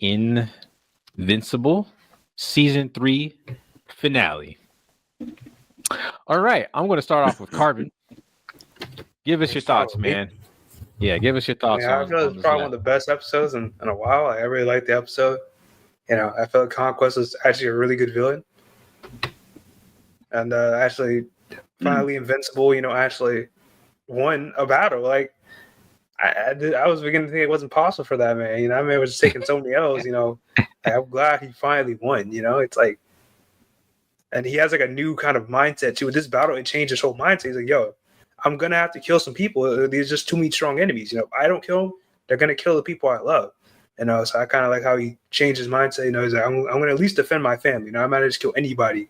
Invincible Season 3 finale. All right, I'm going to start off with Carbon. Give us your thoughts, man. Yeah, give us your thoughts I feel it's probably one of the best episodes in a while. I really liked the episode. I felt Conquest was actually a really good villain. And actually, finally Invincible, actually won a battle. Like, I was beginning to think it wasn't possible for that man. That man was just taking so many L's, I'm glad he finally won, It's like, and he has like a new kind of mindset too. With this battle, it changed his whole mindset. He's like, yo, I'm going to have to kill some people. There's just too many strong enemies. If I don't kill them, they're going to kill the people I love. So I kind of like how he changed his mindset. He's like, I'm going to at least defend my family. I might just kill anybody.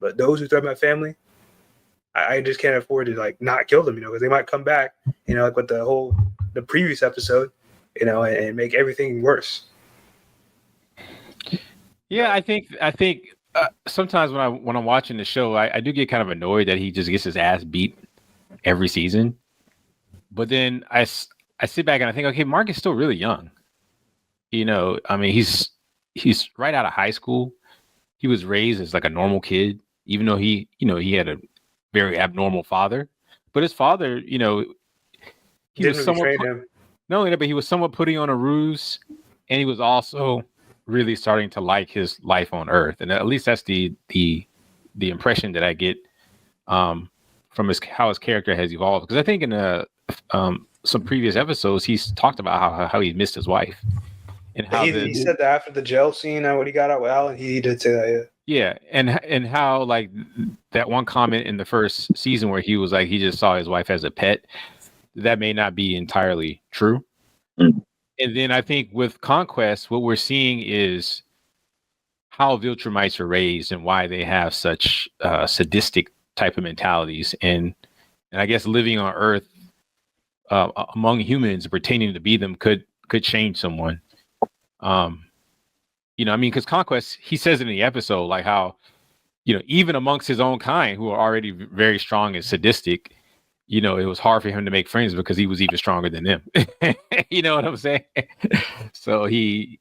But those who threaten my family, I just can't afford to like not kill them, because they might come back, like with the previous episode, and make everything worse. Yeah, I think sometimes when I'm watching the show, I do get kind of annoyed that he just gets his ass beat every season. But then I sit back and I think, okay, Mark is still really young. I mean, he's right out of high school. He was raised as like a normal kid, even though he had a very abnormal father. But his father, he was somewhat not only that, but he was somewhat putting on a ruse, and he was also really starting to like his life on Earth. And at least that's the impression that I get from how his character has evolved. Because I think in some previous episodes, he's talked about how he missed his wife. And how he said that after the jail scene, when he got out with Alan, he did say that. Yeah, and how like that one comment in the first season where he was like he just saw his wife as a pet, that may not be entirely true. And then I think with Conquest, what we're seeing is how Viltrumites are raised and why they have such sadistic type of mentalities, and I guess living on Earth among humans, pretending to be them could change someone. Because Conquest, he says it in the episode, like how, even amongst his own kind who are already very strong and sadistic, it was hard for him to make friends because he was even stronger than them. You know what I'm saying? So he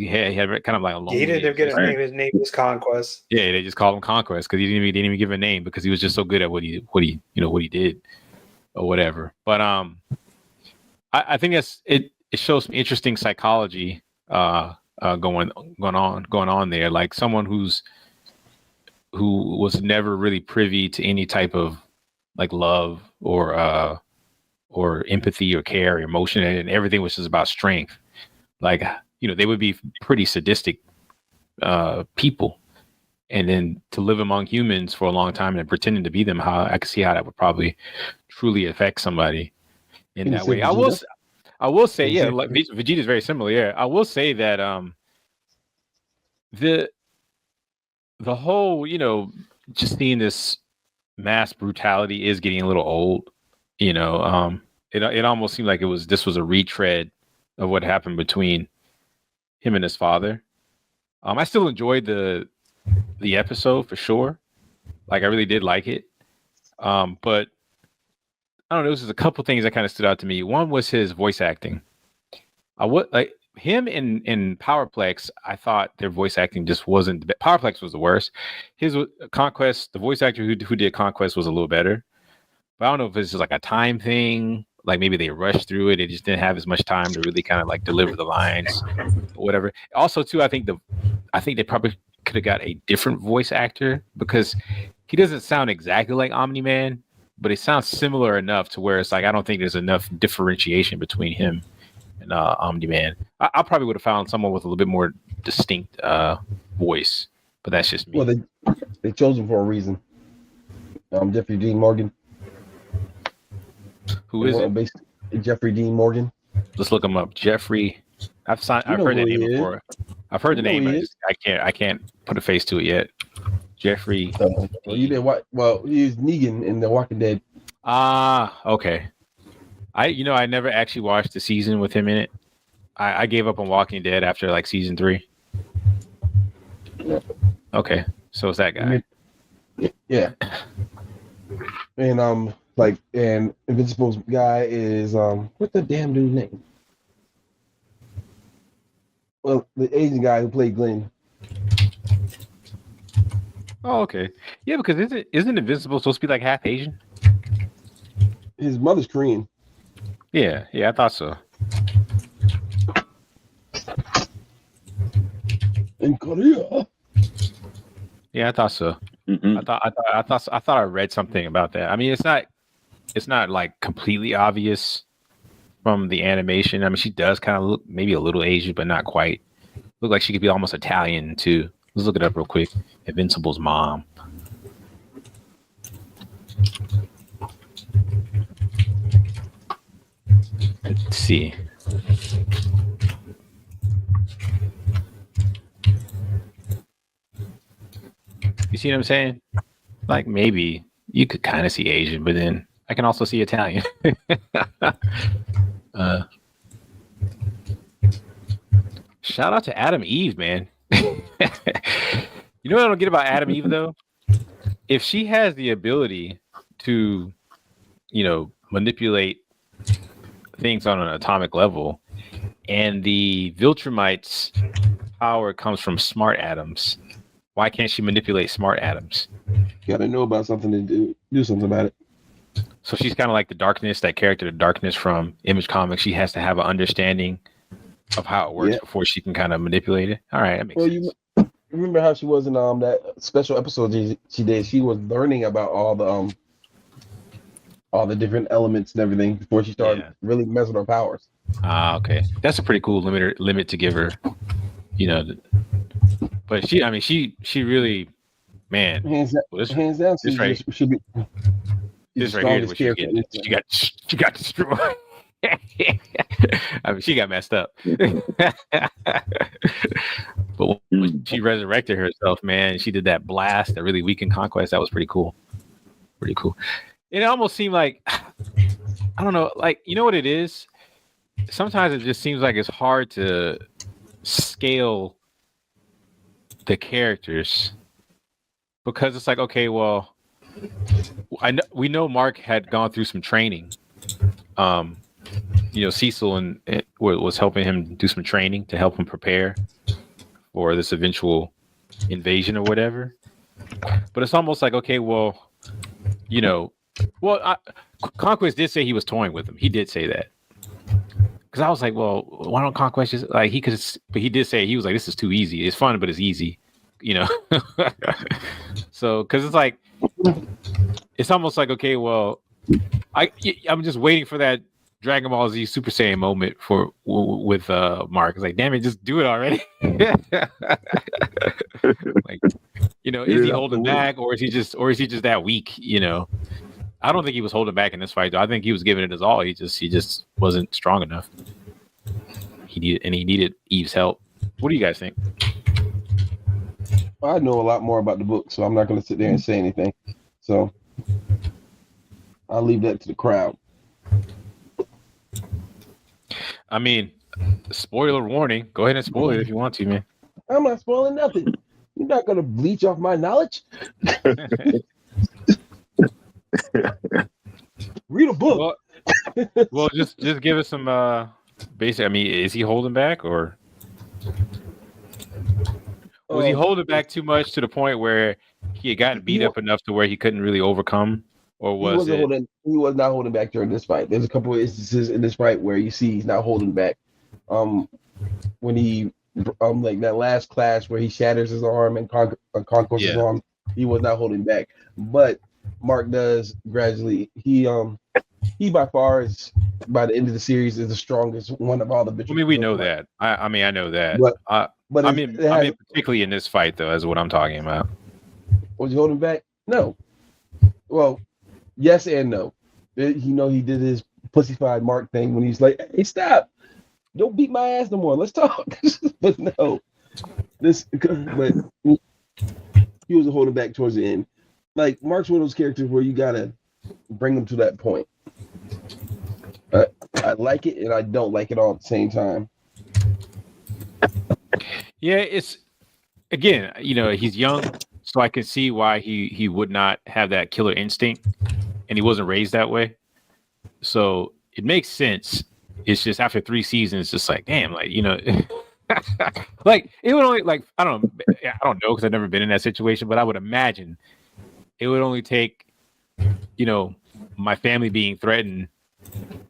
had kind of like a lonely. He didn't get a name. His name was Conquest. Yeah, they just called him Conquest because he didn't even give a name because he was just so good at what he did or whatever. But I think it shows some interesting psychology going on there, like someone who was never really privy to any type of like love or empathy or care or emotion, and everything was just about strength. Like, they would be pretty sadistic people, and then to live among humans for a long time and pretending to be them, how I can see how that would probably truly affect somebody in that way. I will say, yeah, like Vegeta is very similar. Yeah, I will say that the whole, just seeing this mass brutality is getting a little old. It almost seemed like this was a retread of what happened between him and his father. I still enjoyed the episode for sure. Like, I really did like it. But I don't know, there's just a couple things that kind of stood out to me. One was his voice acting. Him in Powerplex, I thought their voice acting just wasn't the best. Powerplex was the worst. His Conquest, the voice actor who did Conquest was a little better. But I don't know if it's just like a time thing. Like maybe they rushed through it. They just didn't have as much time to really kind of like deliver the lines or whatever. Also, too, I think they probably could have got a different voice actor because he doesn't sound exactly like Omni-Man, but it sounds similar enough to where it's like I don't think there's enough differentiation between him and Omni-Man. I probably would have found someone with a little bit more distinct voice, but that's just me. Well, they chose him for a reason. Jeffrey Dean Morgan. Who is it? Jeffrey Dean Morgan. Let's look him up. Jeffrey. I've heard that name before. I've heard the name. I can't put a face to it yet. Jeffrey. You did what? Well, he's Negan in The Walking Dead. Okay. I never actually watched the season with him in it. I gave up on Walking Dead after like season 3. Okay, so it's that guy. Yeah. And and Invincible's guy is what's the damn dude's name? Well, the Asian guy who played Glenn. Oh, okay. Yeah, because isn't Invincible supposed to be like half Asian? His mother's Korean. Yeah, I thought so. In Korea. Yeah, I thought so. Mm-mm. I thought I read something about that. I mean, it's not like completely obvious from the animation. I mean, she does kind of look maybe a little Asian, but not quite. Look like she could be almost Italian too. Let's look it up real quick. Invincible's mom. Let's see. You see what I'm saying? Like maybe you could kind of see Asian, but then I can also see Italian. Shout out to Adam Eve, man. You know what I don't get about Adam Eve though? If she has the ability to, manipulate things on an atomic level, and the Viltrumites' power comes from smart atoms, why can't she manipulate smart atoms? You gotta know about something to do something about it. So she's kind of like the Darkness, that character, the Darkness from Image Comics. She has to have an understanding of how it works before she can kind of manipulate it. All right, that makes sense. You remember how she was in that special episode she did? She was learning about all the different elements and everything before she started really messing with her powers. Okay, that's a pretty cool limit to give her. But she really, man, hands down, this right, should be this right here is what she got destroyed. I mean, she got messed up. But when she resurrected herself, man, she did that blast that really weakened Conquest. That was pretty cool. Pretty cool. It almost seemed like, I don't know, like, you know what it is? Sometimes it just seems like it's hard to scale the characters because it's like, okay, well, we know Mark had gone through some training. Cecil and was helping him do some training to help him prepare for this eventual invasion or whatever. But it's almost like, okay, well, Conquest did say he was toying with him. He did say that. Because I was like, well, why don't Conquest just like but he did say he was like, this is too easy. It's fun, but it's easy, So, because it's like, it's almost like, okay, well, I'm just waiting for that Dragon Ball Z Super Saiyan moment with Mark. It's like, damn it, just do it already. Like, is he holding back, or is he just that weak? I don't think he was holding back in this fight, though. I think he was giving it his all. He just wasn't strong enough. He needed Eve's help. What do you guys think? I know a lot more about the book, so I'm not going to sit there and say anything. So I'll leave that to the crowd. I mean, spoiler warning. Go ahead and spoil it if you want to, man. I'm not spoiling nothing. You're not going to bleach off my knowledge. Read a book. Well, just give us some basic. I mean, is he holding back, or was he holding back too much to the point where he had gotten beat up enough to where he couldn't really overcome, or was it? He was not holding back during this fight. There's a couple of instances in this fight where you see he's not holding back. When he like that last clash where he shatters his arm and conquers his arm, he was not holding back. But Mark does gradually. He by far is, by the end of the series, is the strongest one of all the. I mean, we know that. I know that. But I mean, particularly in this fight, though, is what I'm talking about. Was he holding back? No. Well, yes and no. He did his pussyfied Mark thing when he's like, "Hey, stop! Don't beat my ass no more. Let's talk." But no, but he was holding back towards the end. Like, Mark's one of those characters where you gotta bring him to that point. I like it and I don't like it all at the same time. Yeah, it's again, he's young, so I can see why he would not have that killer instinct, and he wasn't raised that way. So it makes sense. It's just after 3 seasons, just like, damn, like, Like it would only like I don't know because I've never been in that situation, but I would imagine it would only take my family being threatened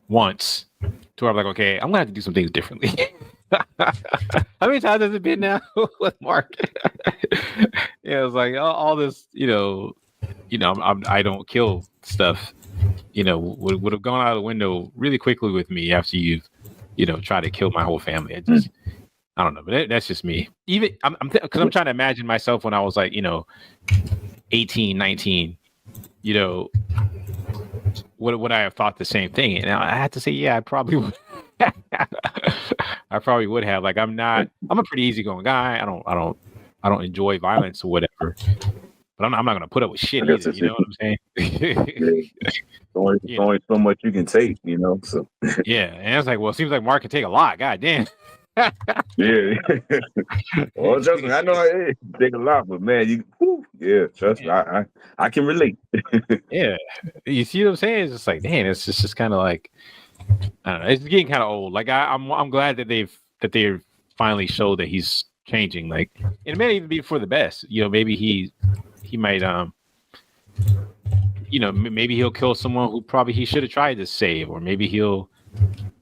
once to where I'm like, okay, I'm gonna have to do some things differently. How many times has it been now with Mark? Yeah, it's like all this, I don't kill stuff. Would have gone out of the window really quickly with me after you've, tried to kill my whole family. It just, I don't know, but that's just me. Even because I'm trying to imagine myself when I was like, 18, 19. Would I have thought the same thing? And I had to say, yeah, I probably would. I probably would have. Like, I'm a pretty easygoing guy. I don't enjoy violence or whatever. But I'm not going to put up with shit either. You know what I'm saying? There's only so much you can take, So yeah, and it's like, well, it seems like Mark can take a lot. God damn. Yeah. Well, trust me, I know it take a lot, but man, trust me, I can relate. Yeah, you see what I'm saying? It's just like, man, it's just kind of like, I don't know. It's getting kind of old. Like I'm glad that they've finally showed that he's changing. Like, and it may even be for the best. Maybe he might maybe he'll kill someone who probably he should have tried to save, or maybe he'll,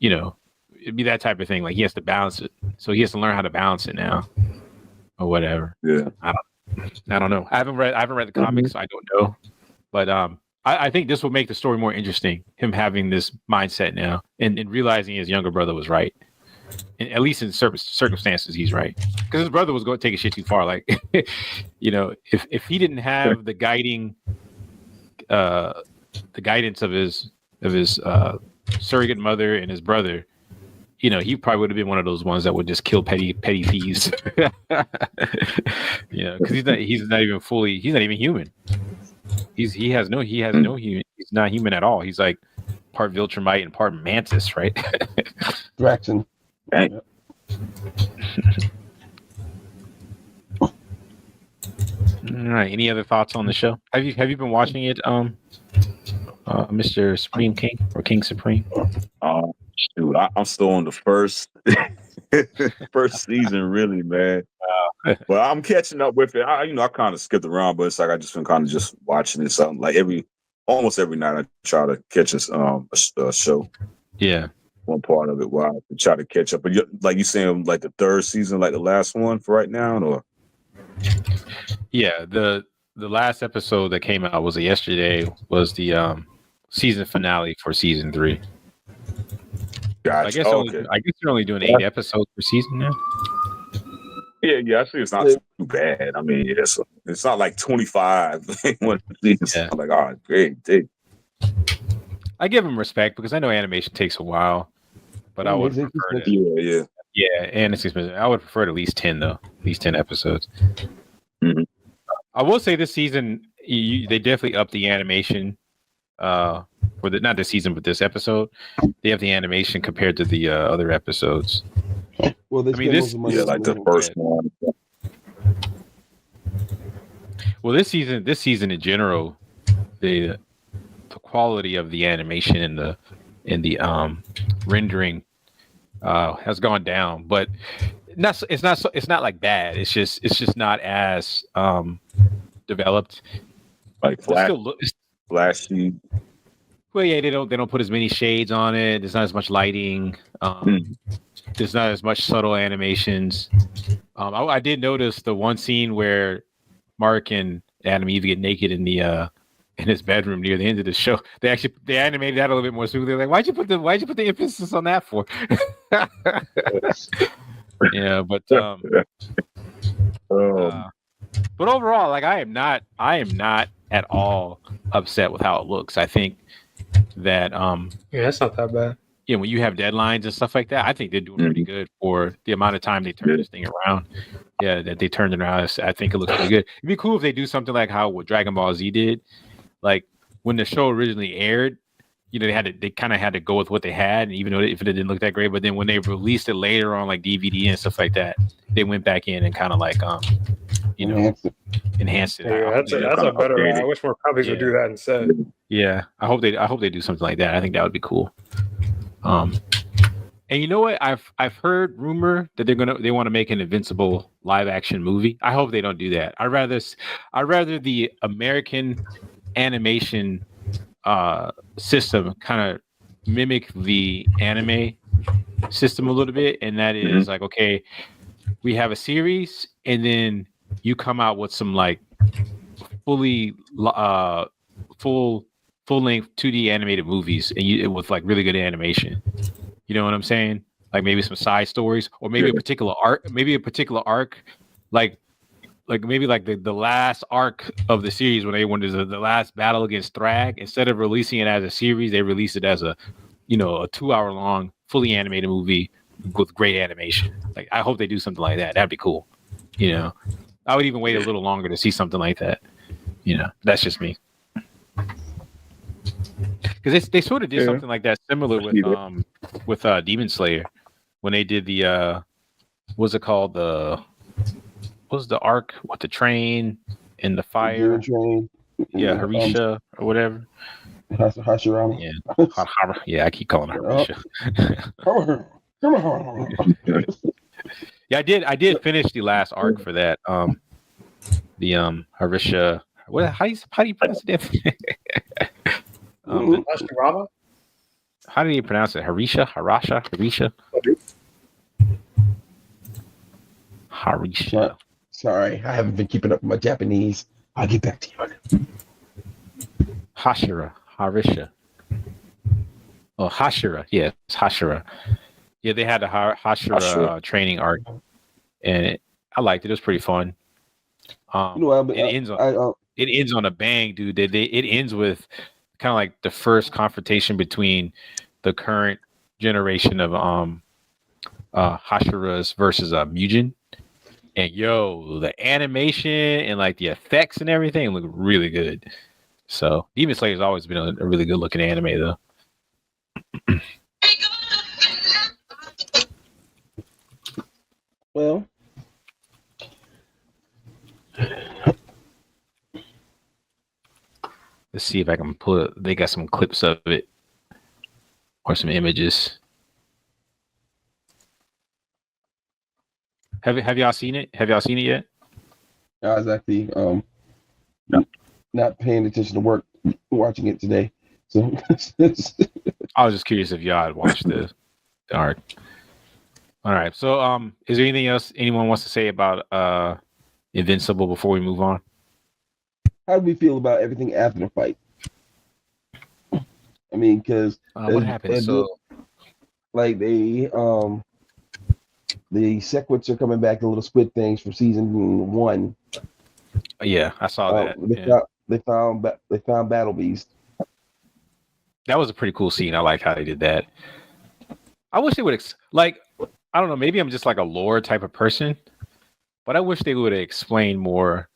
it'd be that type of thing. Like he has to balance it, so he has to learn how to balance it now, or whatever. Yeah, I don't know. I haven't read the comics, so I don't know. But I think this will make the story more interesting. Him having this mindset now, and realizing his younger brother was right, and at least in circumstances, he's right. Because his brother was going to take a shit too far. Like, if he didn't have the guidance of his surrogate mother and his brother, he probably would have been one of those ones that would just kill petty thieves. Because he's not even human. He's not human. He's not human at all. He's like part Viltrumite and part Mantis, right? Draxon. Right. All right. Any other thoughts on the show? Have you been watching it, Mr. Supreme King or King Supreme? Shoot, I'm still on the first season, really, man. But I'm catching up with it. I kind of skipped around, but it's like I just been kind of just watching it. Something like almost every night I try to catch a show. Yeah, one part of it while I try to catch up. But like you saying, like the third season, like the last one for right now, or yeah, the last episode that came out was yesterday. Was the season finale for season 3. Gotcha. I guess you're only doing 8 episodes per season now. Yeah. I see it's not too bad. I mean, it's not like 25. One season. I'm like, oh, great. I give them respect because I know animation takes a while, but I would prefer to. Yeah, and it's expensive. I would prefer at least 10 though, at least 10 episodes. Mm-hmm. I will say this season they definitely upped the animation. For not this season, but this episode, they have the animation compared to the other episodes. Well, like the first one. Well, this season in general, the quality of the animation and the rendering has gone down, but it's not like bad. It's just not as developed. Like flashy. Well, yeah, they don't put as many shades on it. There's not as much lighting. There's not as much subtle animations. I did notice the one scene where Mark and Adam Eve get naked in his bedroom near the end of the show. They animated that a little bit more smoothly. Like, why'd you put the emphasis on that for? Yeah, but overall, like I am not at all upset with how it looks. I think that that's not that bad. Yeah, when you have deadlines and stuff like that, I think they're doing pretty good for the amount of time they turned this thing around. Yeah, that they turned it around. I think it looks pretty good. It'd be cool if they do something like what Dragon Ball Z did. Like when the show originally aired, they kind of had to go with what they had, and even though if it didn't look that great, but then when they released it later on like DVD and stuff like that, they went back in and kind of like enhanced it. Yeah, that's a better. I wish more companies would do that instead. Yeah, I hope they do something like that. I think that would be cool. And you know what? I've heard rumor that they want to make an Invincible live action movie. I hope they don't do that. I'd rather the American animation system kind of mimic the anime system a little bit, and that is like, okay, we have a series, and then you come out with some like fully full length 2D animated movies, and you with like really good animation. You know what I'm saying? Like maybe some side stories, or maybe a particular arc, like maybe like the last arc of the series when they wanted the last battle against Thrag. Instead of releasing it as a series, they released it as a 2 hour long fully animated movie with great animation. Like I hope they do something like that. That'd be cool. I would even wait a little longer to see something like that. That's just me. Because they sort of did something like that similar with Demon Slayer when they did the what's it called, the arc with the train and the fire Train. Yeah, Harisha or whatever. Hashirama. Yeah, I keep calling her Harisha. Yeah, I did finish the last arc for that. The Harisha. How do you pronounce it? Hashirama? How do you pronounce it? Harisha? Harisha. Sorry, I haven't been keeping up with my Japanese. I'll get back to you. Harisha. Oh, Hashira. Yeah, it's Hashira. Yeah, they had the Hashira training arc, and I liked it. It was pretty fun. It ends on a bang, dude. It ends with kind of like the first confrontation between the current generation of Hashiras versus Mugen. And the animation and like the effects and everything look really good. So Demon Slayer's always been a really good looking anime though. Well, let's see if I can pull it. They got some clips of it or some images. Have y'all seen it? Have y'all seen it yet? I was actually not paying attention to work, watching it today. So I was just curious if y'all had watched the art. All right. So is there anything else anyone wants to say about Invincible before we move on? How do we feel about everything after the fight? I mean, because what happened? Like the Sequits are coming back, the little squid things from season 1. Yeah, I saw that. They found Battle Beast. That was a pretty cool scene. I like how they did that. I wish they would I don't know, maybe I'm just like a lore type of person, but I wish they would explain more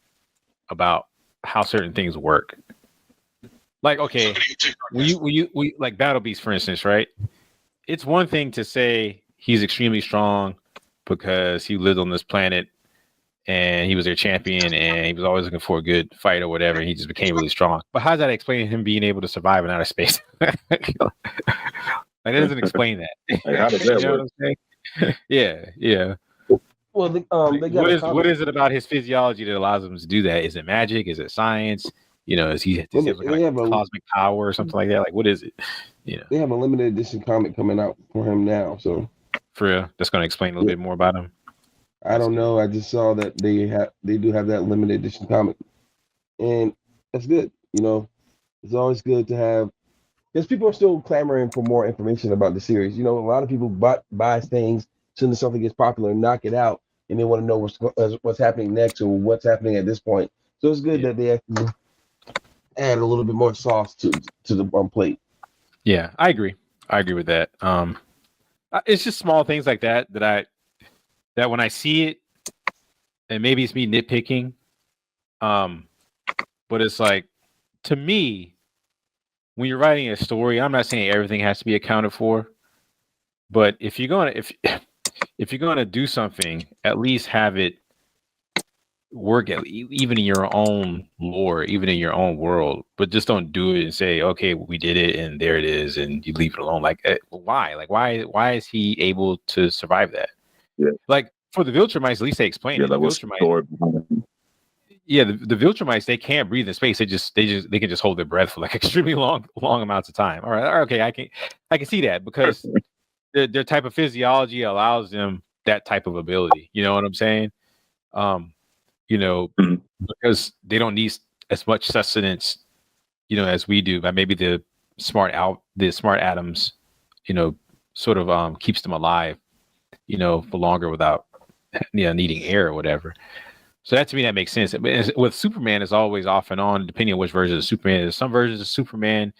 about how certain things work. Like, okay, we like Battle Beast, for instance, right? It's one thing to say he's extremely strong because he lived on this planet and he was their champion and he was always looking for a good fight or whatever. And he just became really strong. But how does that explain him being able to survive in outer space? Like, it doesn't explain that. Like, how does that work? What I'm saying? Yeah. Well, they got what is it about his physiology that allows him to do that? Is it magic? Is it science? Does he have like cosmic power or something like that? Like, what is it? They have a limited edition comic coming out for him now, so for real, that's going to explain a little bit more about him. I don't know. I just saw that they do have that limited edition comic, and that's good. It's always good to have, because people are still clamoring for more information about the series. A lot of people buy things as soon as something gets popular, knock it out, and they want to know what's happening next or what's happening at this point. So it's good that they actually add a little bit more sauce to the plate. Yeah, I agree with that. It's just small things like that that when I see it, and maybe it's me nitpicking, but it's like, to me, when you're writing a story, I'm not saying everything has to be accounted for, but if you're gonna do something, at least have it work even in your own lore, even in your own world, but just don't do it and say, okay, we did it and there it is, and you leave it alone. Like, why? Like, why is he able to survive that? Yeah. Like for the Viltrumites, at least they explain it. That was story behind it. Yeah, the Viltrumites, they can't breathe in space. They can just hold their breath for like extremely long amounts of time. All right, okay, I can see that because their type of physiology allows them that type of ability. You know what I'm saying? Because they don't need as much sustenance, as we do. But maybe the smart atoms, sort of keeps them alive, for longer without needing air or whatever. So that to me that makes sense. With Superman, is always off and on, depending on which version of Superman. There's some versions of Superman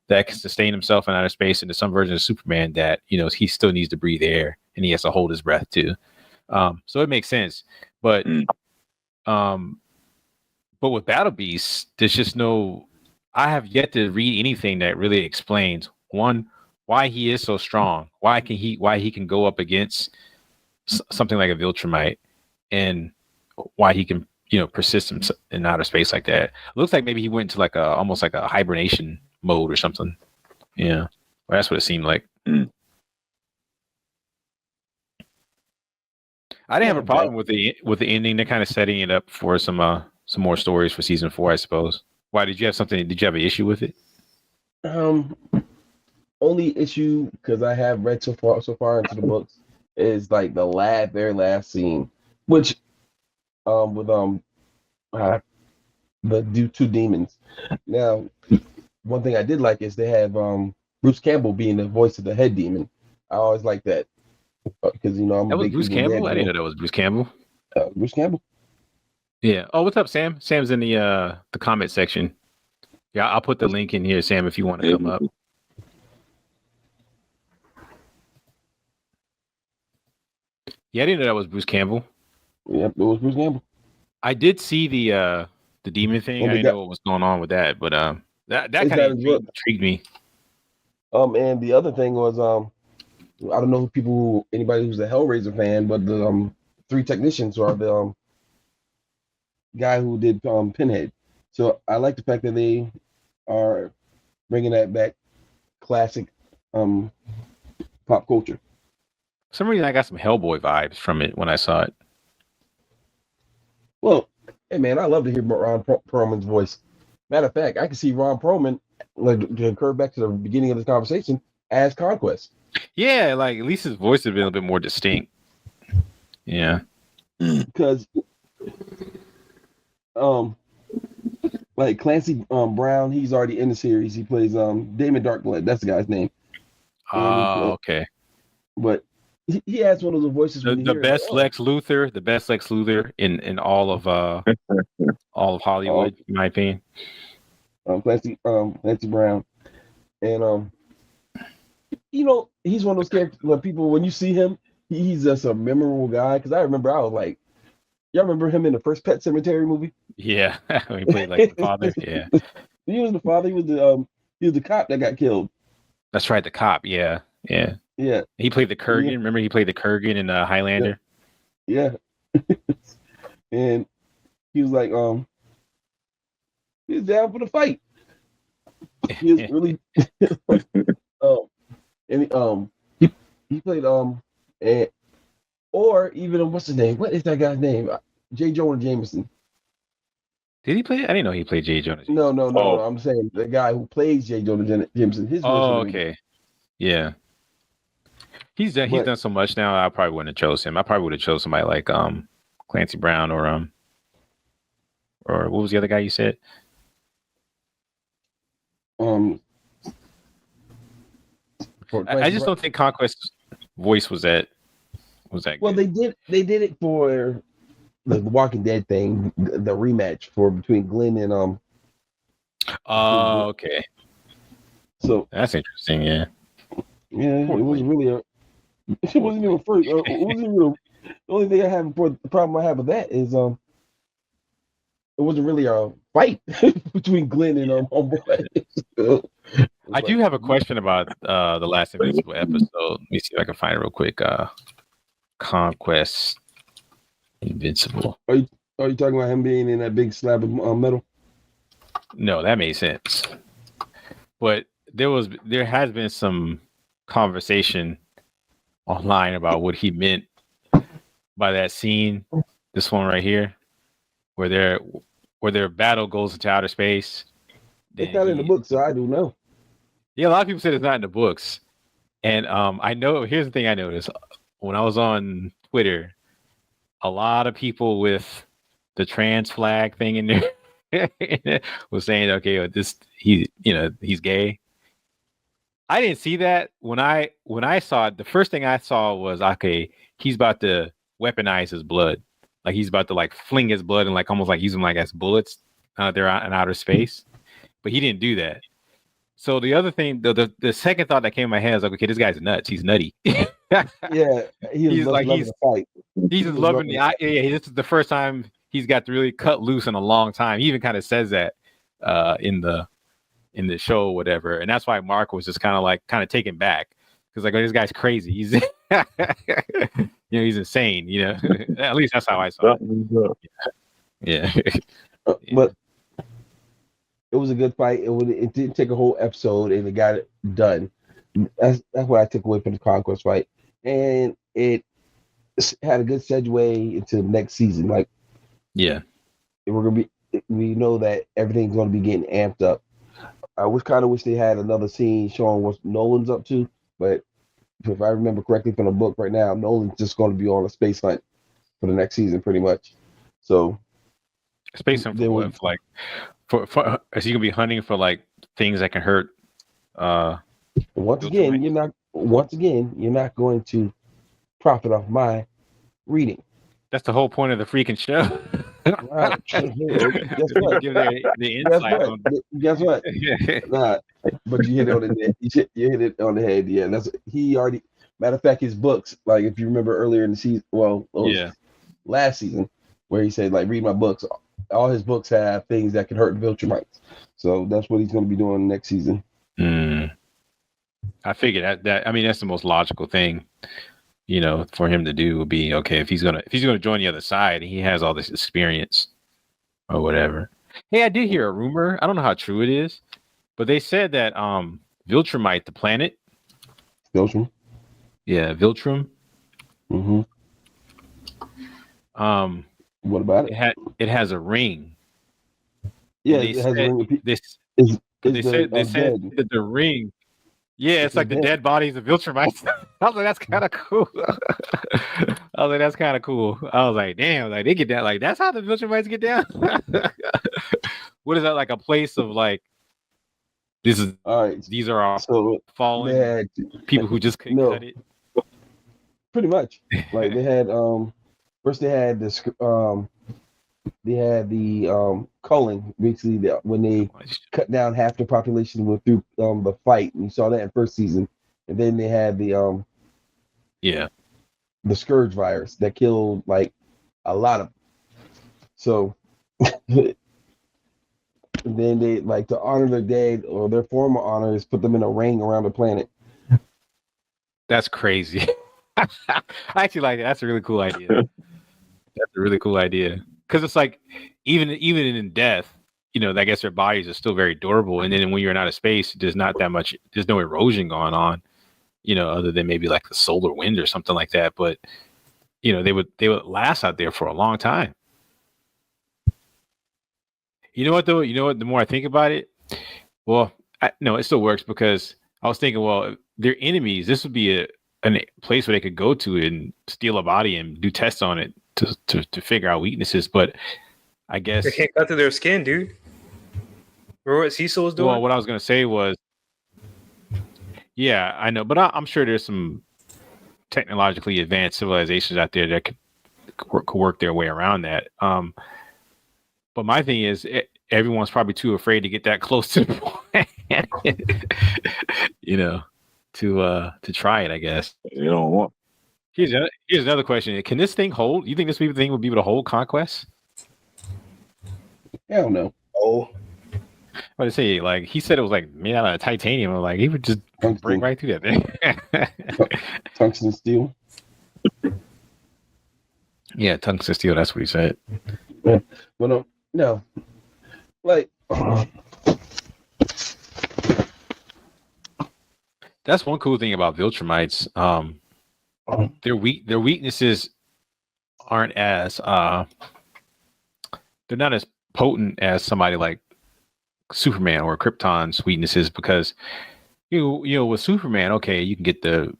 that can sustain himself in outer space, and there's some versions of Superman that he still needs to breathe air and he has to hold his breath too. So it makes sense, but with Battle Beast, there's just no. I have yet to read anything that really explains one why he is so strong, why he can go up against something like a Viltrumite, and why he can persist in outer space like that. It looks like maybe he went into like almost like a hibernation mode or something. Yeah, well, that's what it seemed like. I didn't have a problem with the ending. They're kind of setting it up for some more stories for season 4, I suppose. Why did you have something? Did you have an issue with it? Only issue, because I have read so far into the books, is like their last scene, which with the two demons. Now, one thing I did like is they have Bruce Campbell being the voice of the head demon. I always like that because I'm that was Bruce Campbell. I didn't know that was Bruce Campbell. Bruce Campbell. Yeah. Oh, what's up, Sam? Sam's in the comment section. Yeah, I'll put the link in here, Sam, if you want to come up. Yeah, I didn't know that was Bruce Campbell. Yep, it was Bruce Campbell. I did see the demon thing. I didn't know what was going on with that, but that kind of intrigued me. And the other thing was I don't know anybody who's a Hellraiser fan, but the 3 technicians are the guy who did Pinhead. So I like the fact that they are bringing that back, classic pop culture. For some reason, I got some Hellboy vibes from it when I saw it. Well, hey man, I love to hear Ron Perlman's voice. Matter of fact, I can see Ron Perlman, like to occur back to the beginning of this conversation, as Conquest. Yeah, like at least his voice has been a little bit more distinct. Yeah, because like Clancy Brown, he's already in the series. He plays Damon Darkblood. That's the guy's name. Oh, okay. But he has one of the voices. The best Lex Luthor in all of Hollywood, in my opinion. Clancy Brown, and he's one of those characters where people, when you see him, he's just a memorable guy. Because I remember I was like, y'all remember him in the first Pet Sematary movie? Yeah, he played like the father. Yeah, he was the father. He was the cop that got killed. That's right, the cop. Yeah. He played the Kurgan. Yeah. Remember, he played the Kurgan in Highlander. Yeah. And he was like, he was down for the fight. He was really, and he played and or even what's his name? What is that guy's name? J. Jonah Jameson. Did he play? I didn't know he played J. Jonah Jameson. No. I'm saying the guy who plays J. Jonah Jameson. His okay. Yeah. He's done so much now. I probably wouldn't have chose him. I probably would have chose somebody like Clancy Brown or what was the other guy you said? I just don't think Conquest's voice was that. Well, good. they did it for the Walking Dead thing, the rematch between Glenn and Oh, okay. So that's interesting. Yeah. Yeah, it was really it wasn't even first. It wasn't even the only thing I have the problem I have with that is it wasn't really a fight between Glenn and Homeboy. I do have a question about the last Invincible episode. Let me see if I can find it real quick. Conquest Invincible. Are Are you talking about him being in that big slab of metal? No, that made sense. But there has been some conversation online about what he meant by that scene. This one right here, where their battle goes into outer space. It's not in the book, so I do know. Yeah, a lot of people said it's not in the books. And I know, here's the thing I noticed. When I was on Twitter, a lot of people with the trans flag thing in there was saying, okay, he's gay. I didn't see that. When I saw it, the first thing I saw was, okay, he's about to weaponize his blood. Like he's about to like fling his blood and like almost like use them like as bullets there out in outer space. But he didn't do that. So the other thing, the second thought that came in my head is like, okay, this guy's nuts. He's nutty. Yeah, he's loving the fight. He's just loving the. Yeah, this is the first time he's got to really cut loose in a long time. He even kind of says that in the show or whatever, and that's why Mark was just kind of taken back because like, oh, this guy's crazy. He's he's insane. At least that's how I saw it. Yeah. But it was a good fight. It didn't take a whole episode, and it got it done. That's what I took away from the Conquest fight, and it had a good segue into the next season. Like, yeah, we're gonna be. We know that everything's gonna be getting amped up. I wish they had another scene showing what Nolan's up to, but if I remember correctly from the book, right now Nolan's just going to be on a space hunt for the next season, pretty much. So, space hunt for what? Like, for is he gonna be hunting for like things that can hurt? Once again, you're not going to profit off my reading. That's the whole point of the freaking show. Right. Guess what? Give the insight. Guess what? Nah, but you hit it on the head. You hit it on the head. Yeah, that's he already. Matter of fact, his books, like if you remember earlier in the season, last season, where he said like read my books. All his books have things that can hurt Viltrumites. So that's what he's going to be doing next season. I figured that I mean that's the most logical thing, for him to do would be okay if he's gonna join the other side. He has all this experience or whatever. Hey, I did hear a rumor. I don't know how true it is, but they said that Viltrumite, the planet, Viltrum. Yeah, Viltrum. Mm-hmm. What about it? It has a ring. Yeah, it has a ring. They said that the ring. Yeah, it's like the dead bodies of Viltrumites. I was like, that's kind of cool. I was like, damn, like they get down. Like that's how the Viltrumites get down. What is that, like a place of like? This is all right. These are all fallen people who just couldn't cut it. Pretty much, like they had first they had this culling, basically when they cut down half the population went through the fight, and you saw that in first season. And then they had the scourge virus that killed like a lot of them. So then they like to honor their dead or their former honors, put them in a ring around the planet. That's crazy. I actually like it. That's a really cool idea. That's a really cool idea. Because it's like, even in death, I guess their bodies are still very durable. And then when you're in outer space, there's not that much, there's no erosion going on, other than maybe like the solar wind or something like that. But, they would last out there for a long time. You know what, though? The more I think about it, well, no, it still works because I was thinking, well, if they're enemies. This would be a place where they could go to and steal a body and do tests on it to figure out weaknesses. But I guess they can't cut through their skin, dude. Remember what Cecil was doing? Well, what I was going to say was, yeah, I know, but I'm sure there's some technologically advanced civilizations out there that could work their way around that. But my thing is, everyone's probably too afraid to get that close to the planet, to try it, I guess. You don't want. Here's another question. Can this thing hold? You think this thing would be able to hold Conquest? Hell no. Oh. What did I say? Like he said it was like made out of titanium. I'm like he would just break right through that thing. Tungsten steel. Yeah, tungsten steel. That's what he said. Yeah. But no, like That's one cool thing about Viltrumites. Their weaknesses aren't as they're not as potent as somebody like Superman or Krypton's weaknesses, because you know with Superman, okay, you can get the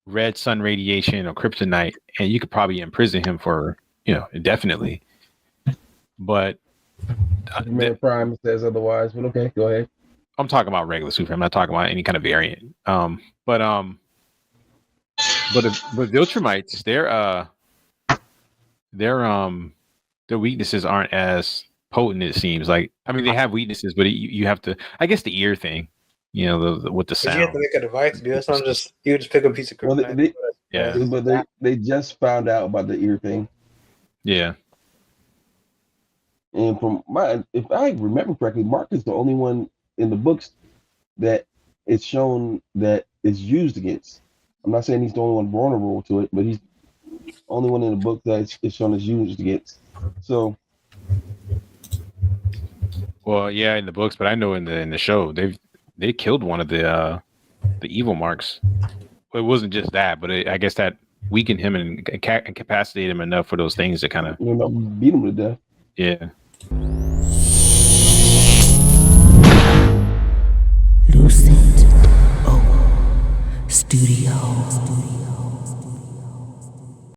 red sun radiation or kryptonite, and you could probably imprison him for indefinitely. But Man Prime says otherwise. But okay, go ahead. I'm talking about regular Superman. I'm not talking about any kind of variant. But Viltrumites, their weaknesses aren't as potent, it seems. Like, I mean, they have weaknesses, but you have to, I guess, the ear thing, with the sound. You have to make a device to do this. You just pick a piece of kryptonite. But they just found out about the ear thing. Yeah. And if I remember correctly, Mark is the only one in the books that it's shown that it's used against. I'm not saying he's the only one vulnerable to it, but he's the only one in the book that it's shown as used against. So, well, yeah, in the books, but I know in the show they killed one of the evil marks. It wasn't just that, but I guess that weakened him and incapacitated him enough for those things to kind of beat him to death. Yeah.